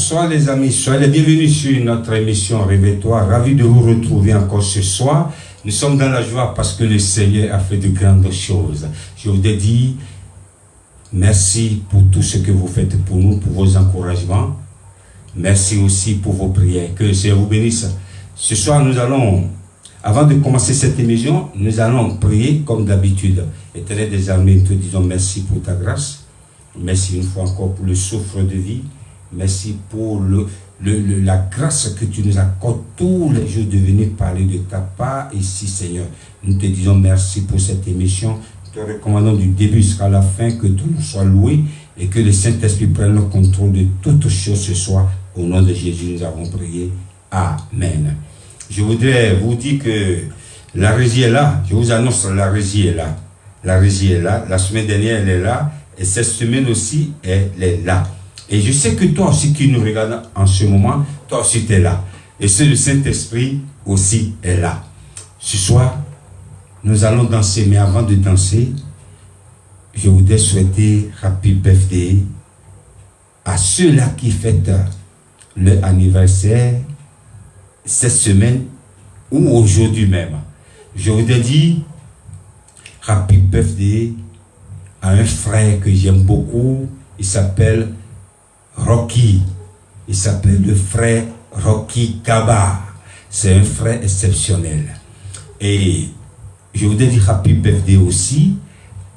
Bonsoir les amis, soyez les bienvenus sur notre émission Réveille-toi. Ravi de vous retrouver encore ce soir. Nous sommes dans la joie parce que le Seigneur a fait de grandes choses. Je vous dis merci pour tout ce que vous faites pour nous, pour vos encouragements. Merci aussi pour vos prières. Que le Seigneur vous bénisse. Ce soir, nous allons, avant de commencer cette émission, nous allons prier comme d'habitude. Éternel des armées, nous te disons merci pour ta grâce. Merci une fois encore pour le souffle de vie. Merci pour la grâce que tu nous accordes tous les jours de venir parler de ta part ici, Seigneur. Nous te disons merci pour cette émission. Nous te recommandons du début jusqu'à la fin que tout nous soit loué et que le Saint-Esprit prenne le contrôle de toutes choses ce soir. Au nom de Jésus, nous avons prié. Amen. Je voudrais vous dire que la régie est là. Je vous annonce, la régie est là. La régie est là. La semaine dernière, elle est là. Et cette semaine aussi, elle est là. Et je sais que toi aussi qui nous regardes en ce moment, toi aussi tu es là. Et c'est le Saint-Esprit aussi est là. Ce soir, nous allons danser. Mais avant de danser, je voudrais souhaiter Happy Birthday à ceux-là qui fêtent leur anniversaire cette semaine ou aujourd'hui même. Je voudrais dire Happy Birthday à un frère que j'aime beaucoup. Il s'appelle Rocky. Il s'appelle le frère Rocky Gaba. C'est un frère exceptionnel. Et je voudrais dire Happy Birthday aussi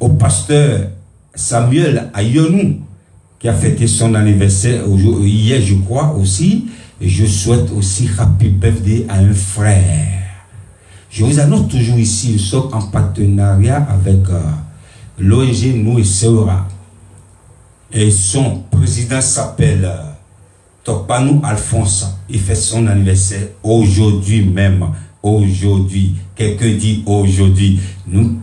au pasteur Samuel Ayonou qui a fêté son anniversaire hier, je crois aussi. Et je souhaite aussi Happy Birthday à un frère. Je vous annonce toujours ici, nous sommes en partenariat avec l'ONG Nous et Seura. Et son président s'appelle Topanou Alphonse. Il fait son anniversaire aujourd'hui même. Aujourd'hui. Quelqu'un dit aujourd'hui. Nous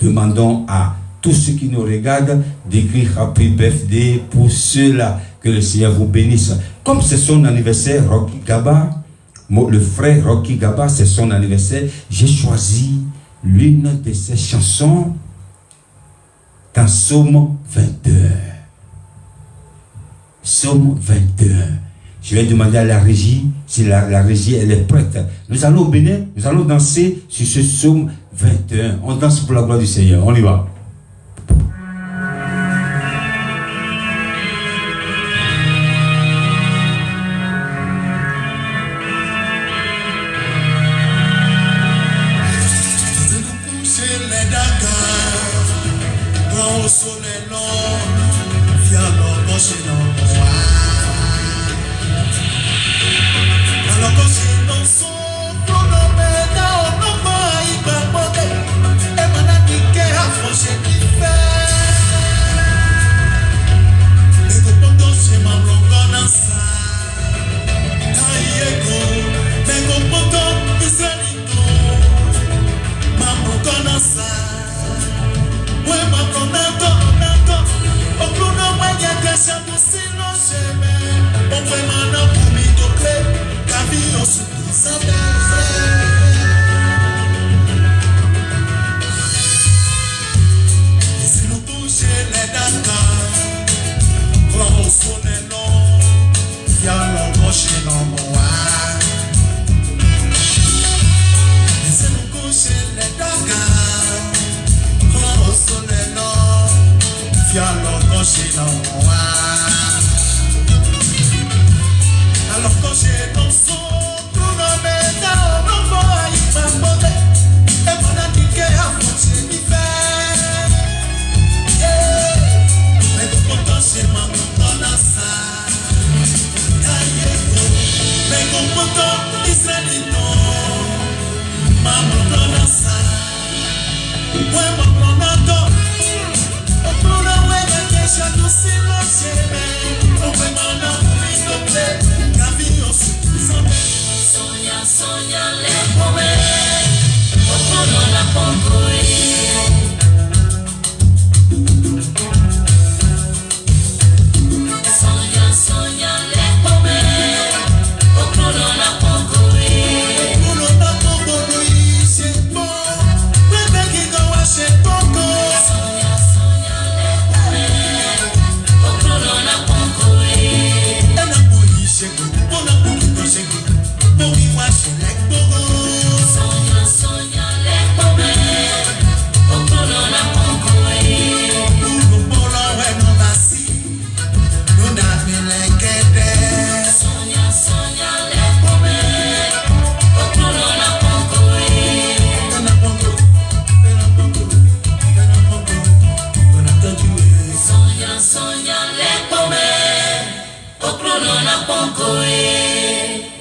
demandons à tous ceux qui nous regardent d'écrire Happy Birthday pour ceux-là. Que le Seigneur vous bénisse. Comme c'est son anniversaire, Rocky Gaba, le frère Rocky Gaba, c'est son anniversaire, j'ai choisi l'une de ses chansons dans Psaume 21. Psaume 21. Je vais demander à la régie, si la régie elle est prête. Nous allons au Bénin, nous allons danser sur ce Psaume 21. On danse pour la gloire du Seigneur. On y va.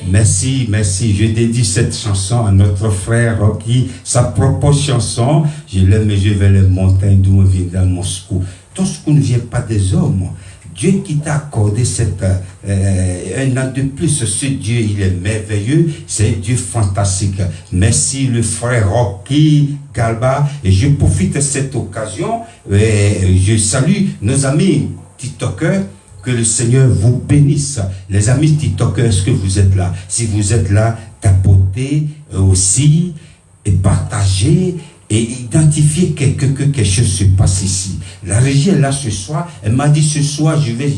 Merci, merci. Je dédie cette chanson à notre frère Rocky. Sa propre chanson, je l'aime et je vais les montagnes d'où on vient dans Moscou. Tout ce qui ne vient pas des hommes. Dieu qui t'a accordé un an de plus, ce Dieu, il est merveilleux, c'est un Dieu fantastique. Merci le frère Rocky Galba, et je profite de cette occasion, et je salue nos amis TikTokers, que le Seigneur vous bénisse. Les amis TikTokers, est-ce que vous êtes là? Si vous êtes là, tapotez aussi, et partagez, et identifier que quelque chose se passe ici. La régie est là ce soir. Elle m'a dit ce soir, je vais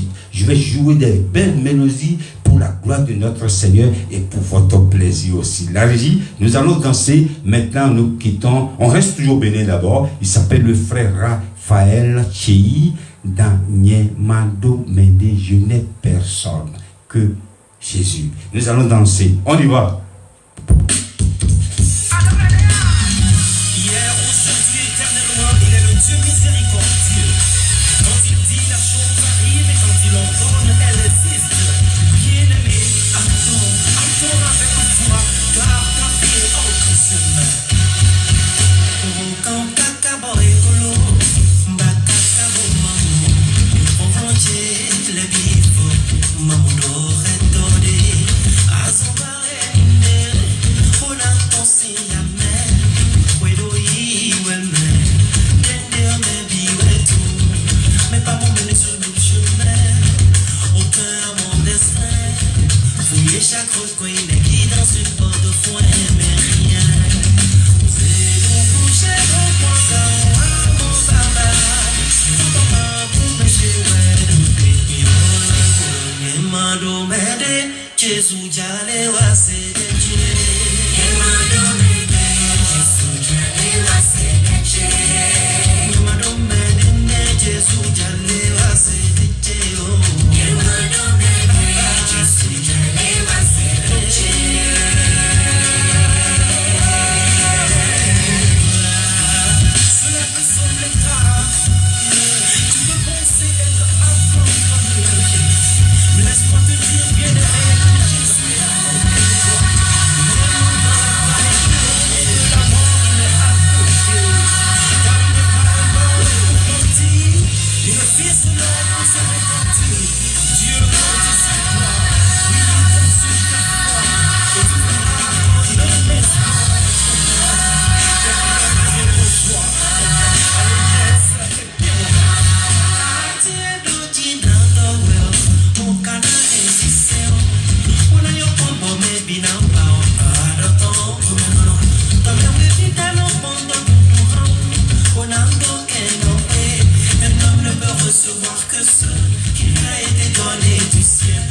jouer des belles mélodies pour la gloire de notre Seigneur et pour votre plaisir aussi. La régie, nous allons danser. Maintenant, nous quittons. On reste toujours béni d'abord. Il s'appelle le frère Raphaël Chei dans Niemando Mende. Je n'ai personne que Jésus. Nous allons danser. On y va. Dieu miséricordieux, quand il dit la chose arrive et quand il ordonne, elle existe. Bien-aimé, attends avec foi, car ta vie est entre ses mains. Quand kakabo ekolo, bakakabo mamu, orange le bifo, mamudo retorde, azobarende, on a pensé à mer, puedo ir ou mais pas mon mener sur le chemin, aucun à mon destin. Fouiller chaque recoin, qui dans une porte de foin, mais rien. C'est mon coucher, mon poisson, à mon baba. Tout en bas pour pécher, ouais, et on m'a domé, Jésus, j'allais voir, c'est de Dieu. Et m'a domé, Jésus, j'allais voir, c'est de Dieu. Jésus, j'allais voir, c'est de Dieu. Et m'a domé, Jésus, j'allais voir, c'est de Dieu. Cela peut sembler grave, tu peux penser être abandonné, mais laisse-moi te dire, bien-aimé, Jésus est là. Recevoir que ce qui lui a été donné du ciel.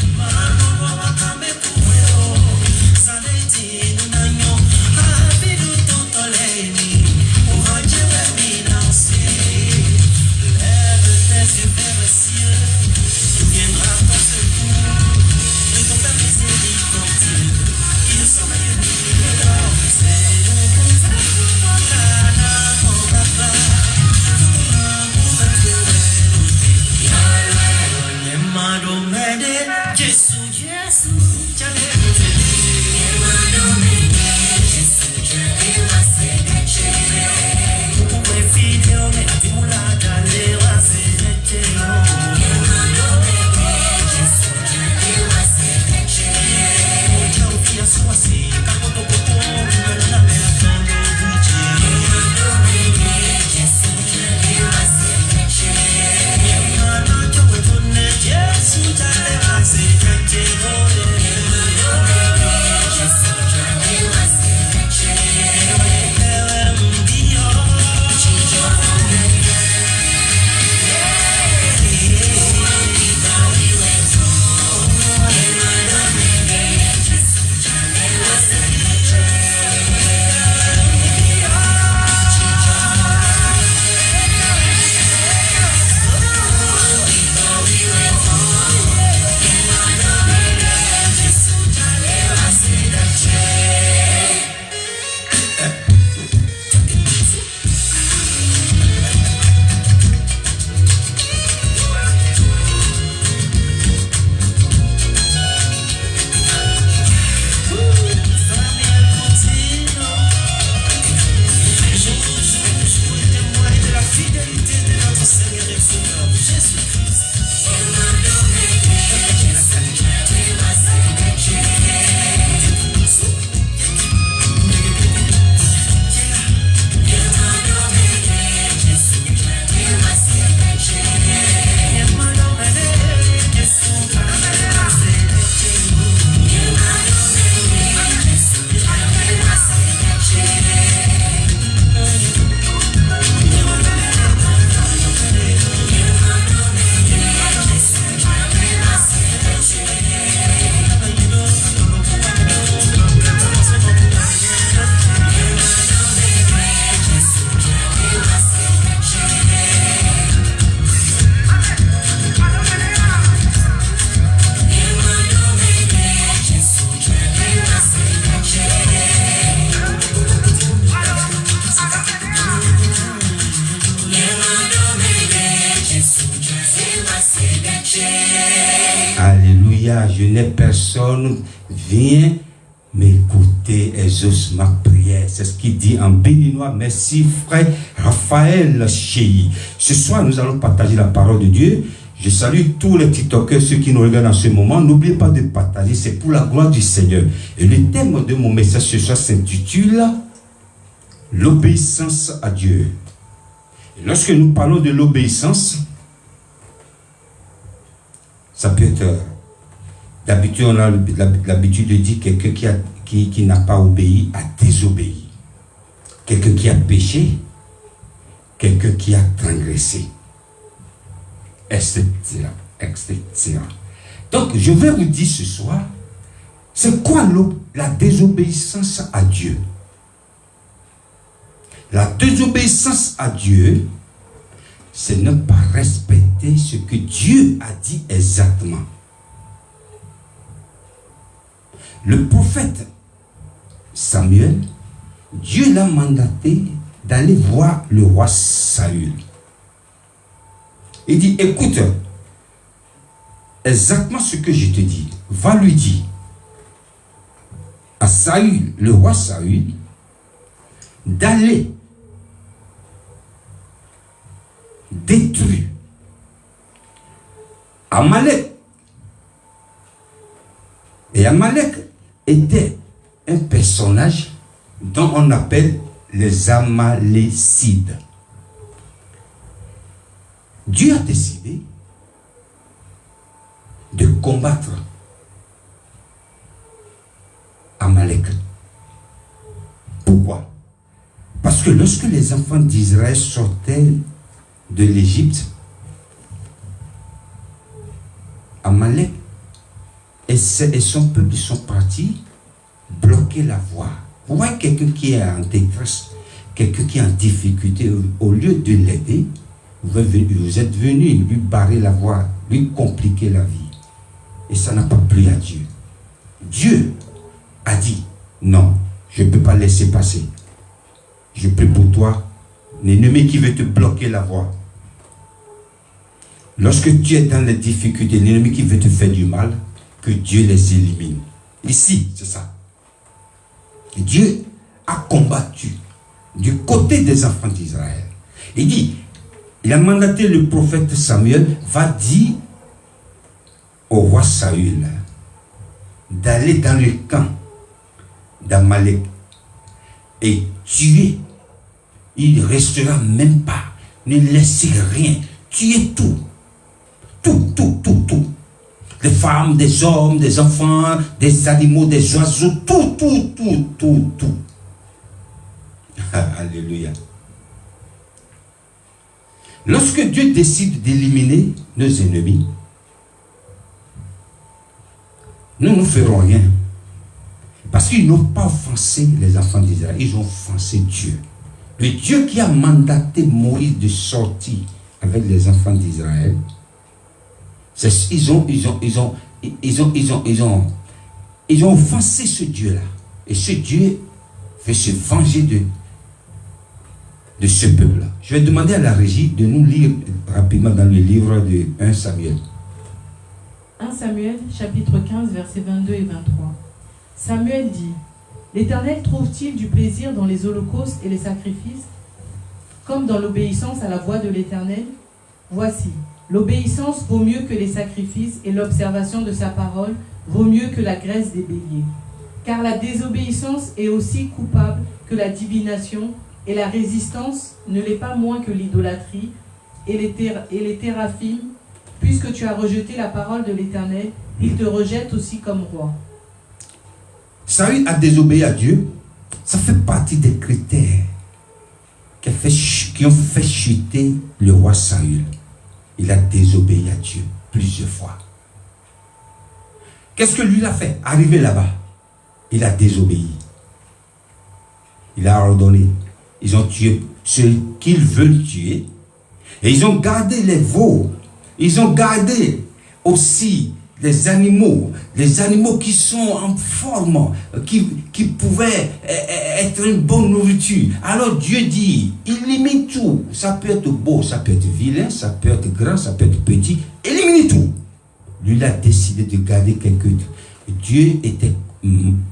Lève tes yeux vers le ciel, il viendra ton secours, de ton Père miséricordieux, qui nous sommes unis. C'est le contact pour moi, mon papa, tout mon amour à Dieu. Jésus, j'allais vous aider. Jésus, j'allais vous aider. Vous pouvez finir, mais à des moulins d'aller vous aider. Jésus, j'allais vous aider. Mon Dieu, qui a choisi, quand on te propose, la mer dans le budget. Jésus, j'allais vous aider. Jésus, j'allais vous aider. Alléluia, je n'ai personne, viens m'écouter, exauce ma prière. C'est ce qu'il dit en béninois. Merci frère Raphaël Chéhi. Ce soir, nous allons partager la parole de Dieu. Je salue tous les TikTokers, ceux qui nous regardent en ce moment. N'oubliez pas de partager, c'est pour la gloire du Seigneur. Et le thème de mon message ce soir s'intitule l'obéissance à Dieu. Et lorsque nous parlons de l'obéissance, ça peut être, d'habitude on a l'habitude de dire quelqu'un qui n'a pas obéi a désobéi. Quelqu'un qui a péché, quelqu'un qui a transgressé. Etc. etc. Donc, je vais vous dire ce soir, c'est quoi la désobéissance à Dieu? La désobéissance à Dieu, c'est ne pas respecter ce que Dieu a dit exactement. Le prophète Samuel, Dieu l'a mandaté d'aller voir le roi Saül. Il dit, écoute, exactement ce que je te dis, va lui dire à Saül, le roi Saül, d'aller détruire Amalek. Et Amalek était un personnage dont on appelle les Amalécides. Dieu a décidé de combattre Amalek. Pourquoi? Parce que lorsque les enfants d'Israël sortaient de l'Égypte, Amalek et son peuple sont partis bloquer la voie. Vous voyez quelqu'un qui est en détresse, quelqu'un qui est en difficulté, au lieu de l'aider, vous êtes venu lui barrer la voie, lui compliquer la vie. Et ça n'a pas plu à Dieu. Dieu a dit, non, je ne peux pas laisser passer. Je prie pour toi, l'ennemi qui veut te bloquer la voie. Lorsque tu es dans les difficultés, l'ennemi qui veut te faire du mal, que Dieu les élimine. Ici, c'est ça. Dieu a combattu du côté des enfants d'Israël. Il dit, il a mandaté le prophète Samuel, va dire au roi Saül d'aller dans le camp d'Amalek et tuer. Il ne restera même pas, ne laissez rien, tuez tout. Tout. Les femmes, des hommes, des enfants, des animaux, des oiseaux, tout. Alléluia. Lorsque Dieu décide d'éliminer nos ennemis, nous ne ferons rien. Parce qu'ils n'ont pas offensé les enfants d'Israël, ils ont offensé Dieu. Le Dieu qui a mandaté Moïse de sortir avec les enfants d'Israël, ils ont offensé ce Dieu-là. Et ce Dieu veut se venger de ce peuple-là. Je vais demander à la régie de nous lire rapidement dans le livre de 1 Samuel. 1 Samuel, chapitre 15, versets 22 et 23. Samuel dit, « L'Éternel trouve-t-il du plaisir dans les holocaustes et les sacrifices, comme dans l'obéissance à la voix de l'Éternel? Voici, l'obéissance vaut mieux que les sacrifices et l'observation de sa parole vaut mieux que la graisse des béliers. Car la désobéissance est aussi coupable que la divination, et la résistance ne l'est pas moins que l'idolâtrie et les théraphim. Puisque tu as rejeté la parole de l'Éternel, il te rejette aussi comme roi. » Saül a désobéi à Dieu. Ça fait partie des critères qui ont fait chuter le roi Saül. Il a désobéi à Dieu plusieurs fois. Qu'est-ce que lui a fait? Arrivé là-bas, il a désobéi. Il a ordonné. Ils ont tué ceux qu'ils veulent tuer. Et ils ont gardé les veaux. Ils ont gardé aussi les animaux qui sont en forme, qui pouvaient être une bonne nourriture. Alors Dieu dit, élimine tout. Ça peut être beau, ça peut être vilain, ça peut être grand, ça peut être petit. Élimine tout. Lui, il a décidé de garder quelques... Dieu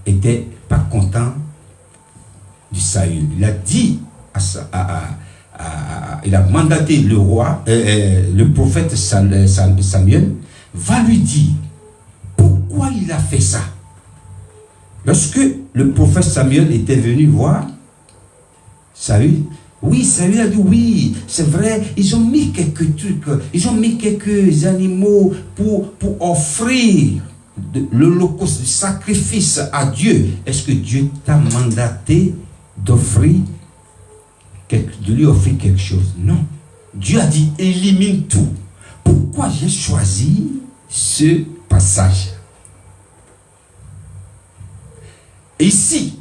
était pas content du Saül. Il a dit il a mandaté le roi, le prophète Samuel, va lui dire pourquoi il a fait ça. Lorsque le prophète Samuel était venu voir Saül, oui, Saül a dit oui, c'est vrai, ils ont mis quelques trucs, ils ont mis quelques animaux pour offrir l'holocauste, le sacrifice à Dieu. Est-ce que Dieu t'a mandaté d'offrir, de lui offrir quelque chose? Non. Dieu a dit élimine tout. Pourquoi j'ai choisi ce passage? Et ici,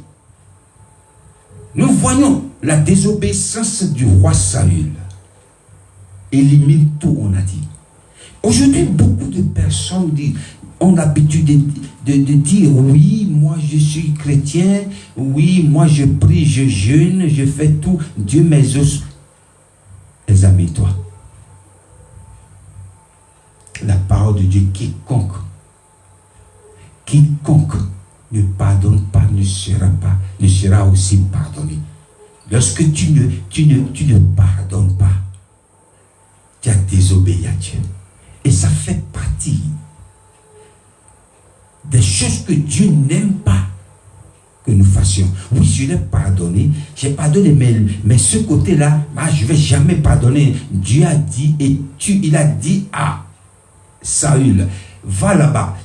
nous voyons la désobéissance du roi Saül. Élimine tout, on a dit. Aujourd'hui, beaucoup de personnes ont l'habitude de dire oui, moi je suis chrétien, oui, moi je prie, je jeûne, je fais tout. Dieu m'exauce. Examine-toi. La parole de Dieu, quiconque ne pardonne pas ne sera aussi pardonné. Lorsque tu ne pardonnes pas, tu as désobéi à Dieu. Et ça fait partie des choses que Dieu n'aime pas que nous fassions. Oui, je l'ai pardonné, j'ai pardonné, mais ce côté-là, je ne vais jamais pardonner. Dieu a dit, il a dit à Saül, va là-bas,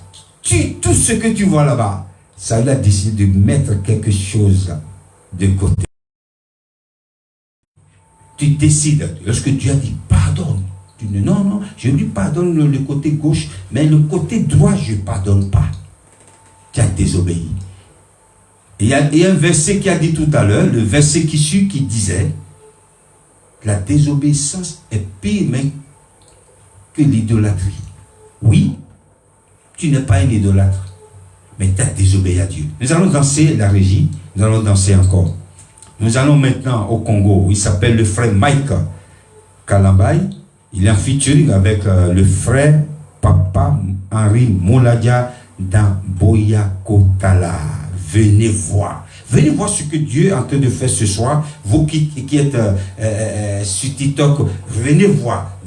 tue tout ce que tu vois là-bas. Saül a décidé de mettre quelque chose de côté. Tu décides, lorsque Dieu a dit pardonne, tu dis non, je lui pardonne le côté gauche, mais le côté droit, je ne pardonne pas. Tu as désobéi. Et il y a un verset qui a dit tout à l'heure, le verset qui suit, qui disait la désobéissance est pire même que l'idolâtrie. Oui, tu n'es pas un idolâtre, mais tu as désobéi à Dieu. Nous allons danser la régie, nous allons danser encore. Nous allons maintenant au Congo. Il s'appelle le frère Mike Kalambay. Il est en featuring avec le frère Papa Henri Mouladia dans Boyakotala. Venez voir. Venez voir ce que Dieu est en train de faire ce soir. Vous qui êtes sur TikTok, venez voir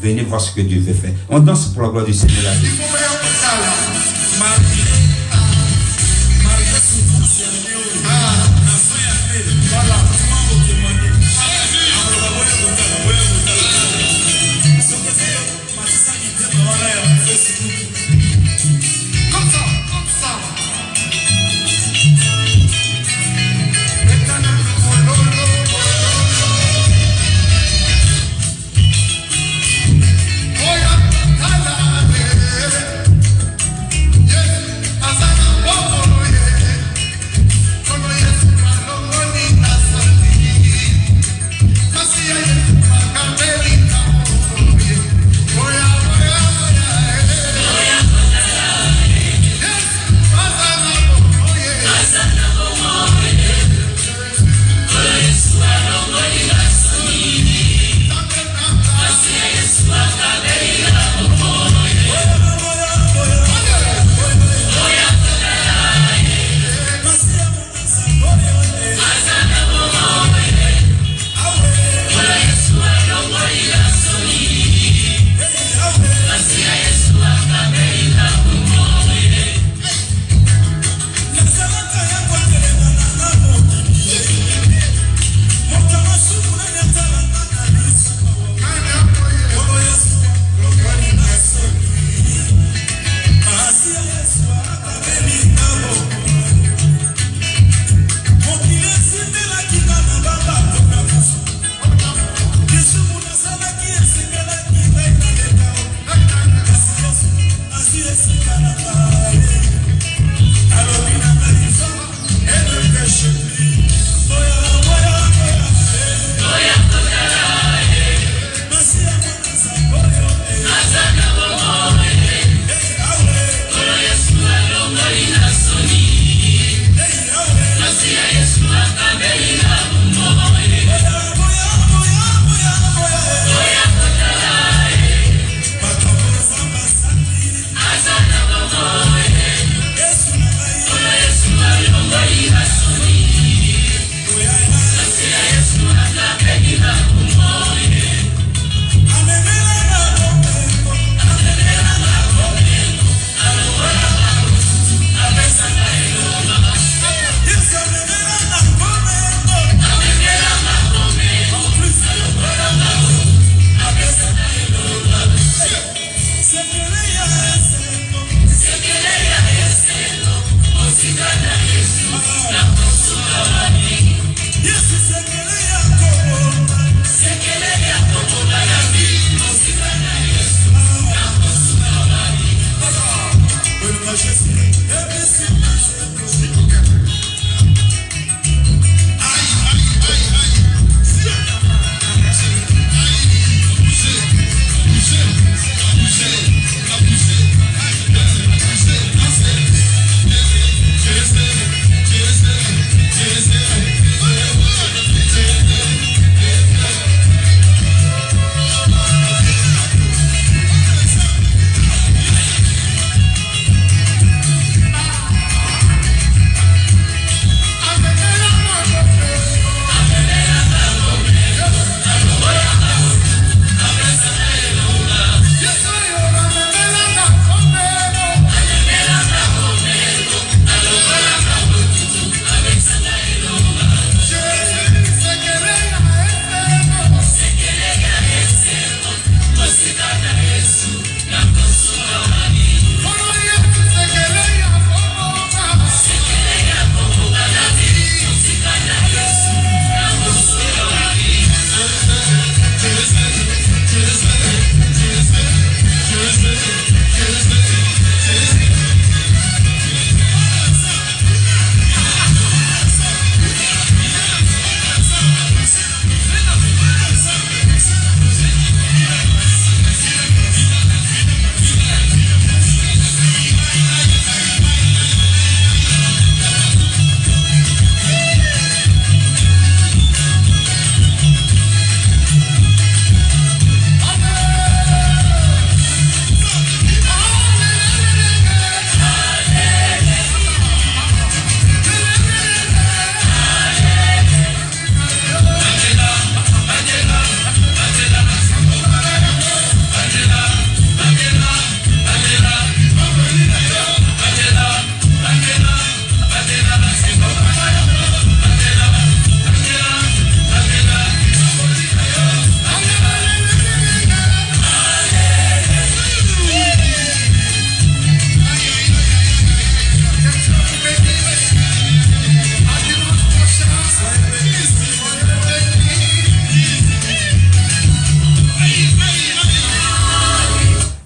ce que Dieu veut faire. On danse pour la gloire du Seigneur.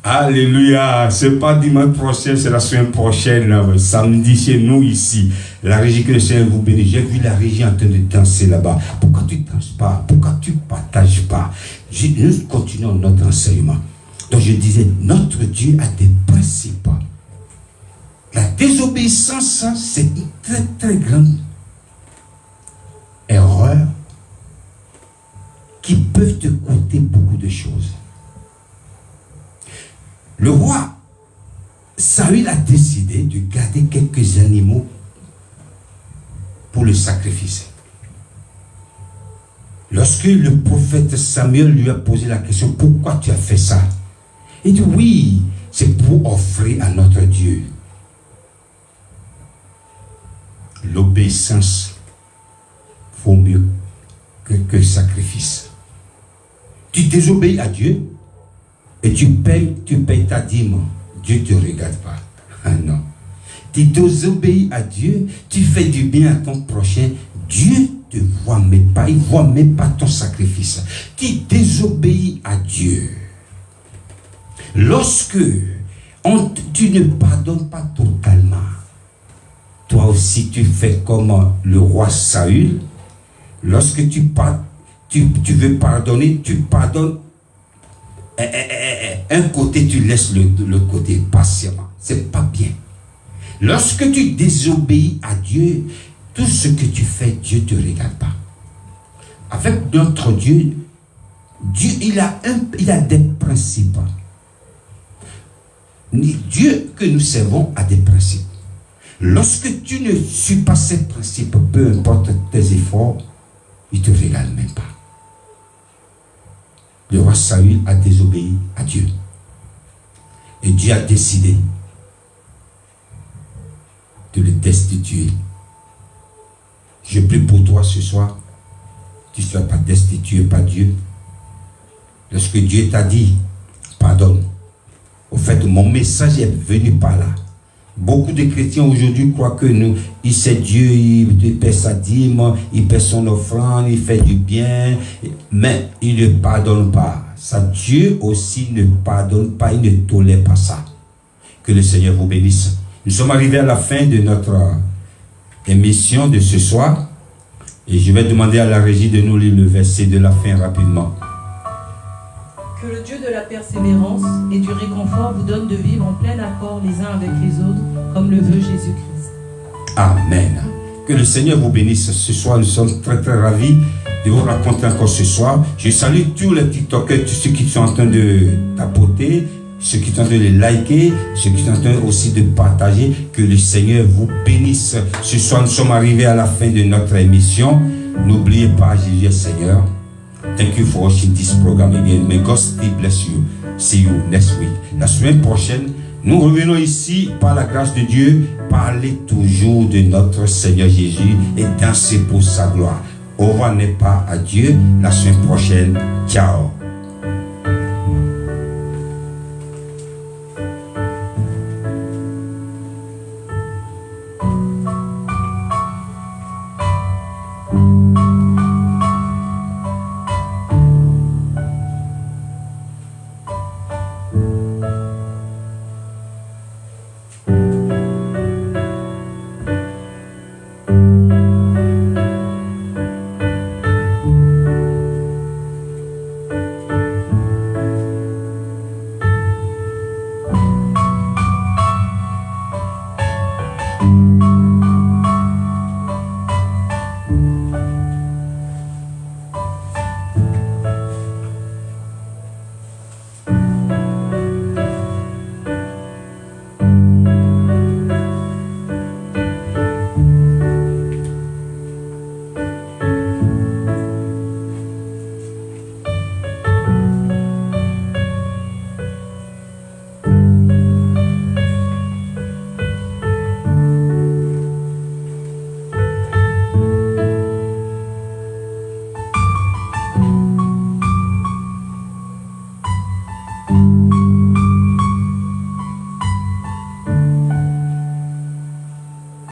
Alléluia. C'est pas dimanche prochain, c'est la semaine prochaine, samedi chez nous ici. La régie, que le Seigneur vous bénisse. J'ai vu la régie en train de danser là-bas. Pourquoi tu ne danses pas? Pourquoi tu ne partages pas? Nous continuons notre enseignement. Donc je disais, notre Dieu a des principes. La désobéissance, c'est une très très grande erreur qui peut te coûter beaucoup de choses. Le roi Saül a décidé de garder quelques animaux pour le sacrifice. Lorsque le prophète Samuel lui a posé la question, pourquoi tu as fait ça? Il dit, oui, c'est pour offrir à notre Dieu. L'obéissance vaut mieux que le sacrifice. Tu désobéis à Dieu et tu payes ta dîme. Dieu ne te regarde pas. Ah non. Tu désobéis à Dieu, tu fais du bien à ton prochain, Dieu ne te voit même pas, il ne voit même pas ton sacrifice. Tu désobéis à Dieu. Lorsque tu ne pardonnes pas totalement, toi aussi tu fais comme le roi Saül. Lorsque tu veux pardonner, tu pardonnes un côté, tu laisses le côté patiemment. C'est pas bien. Lorsque tu désobéis à Dieu, tout ce que tu fais, Dieu ne te regarde pas. Avec notre Dieu, il a des principes. Dieu que nous servons a des principes. Lorsque tu ne suis pas ces principes, peu importe tes efforts, il ne te regarde même pas. Le roi Saül a désobéi à Dieu. Et Dieu a décidé de le destituer. Je prie pour toi ce soir, tu ne sois pas destitué par Dieu. Lorsque Dieu t'a dit, pardonne. Au fait, mon message est venu par là. Beaucoup de chrétiens aujourd'hui croient que il sait Dieu, il paie sa dîme, il paie son offrande, il fait du bien, mais il ne pardonne pas. Ça, Dieu aussi ne pardonne pas, il ne tolère pas ça. Que le Seigneur vous bénisse. Nous sommes arrivés à la fin de notre émission de ce soir et je vais demander à la régie de nous lire le verset de la fin rapidement. Que le Dieu de la persévérance et du réconfort vous donne de vivre en plein accord les uns avec les autres, comme le veut Jésus-Christ. Amen. Que le Seigneur vous bénisse. Ce soir, nous sommes très très ravis de vous rencontrer encore ce soir. Je salue tous les TikTokers, tous ceux qui sont en train de tapoter, ceux qui sont en train de liker, ceux qui sont en train aussi de partager. Que le Seigneur vous bénisse. Ce soir, nous sommes arrivés à la fin de notre émission. N'oubliez pas, Jésus est Seigneur. Thank you for watching this program again. May God still bless you. See you next week. La semaine prochaine, nous revenons ici par la grâce de Dieu, parler toujours de notre Seigneur Jésus et danser pour sa gloire. Au revoir n'est pas à Dieu. La semaine prochaine, ciao.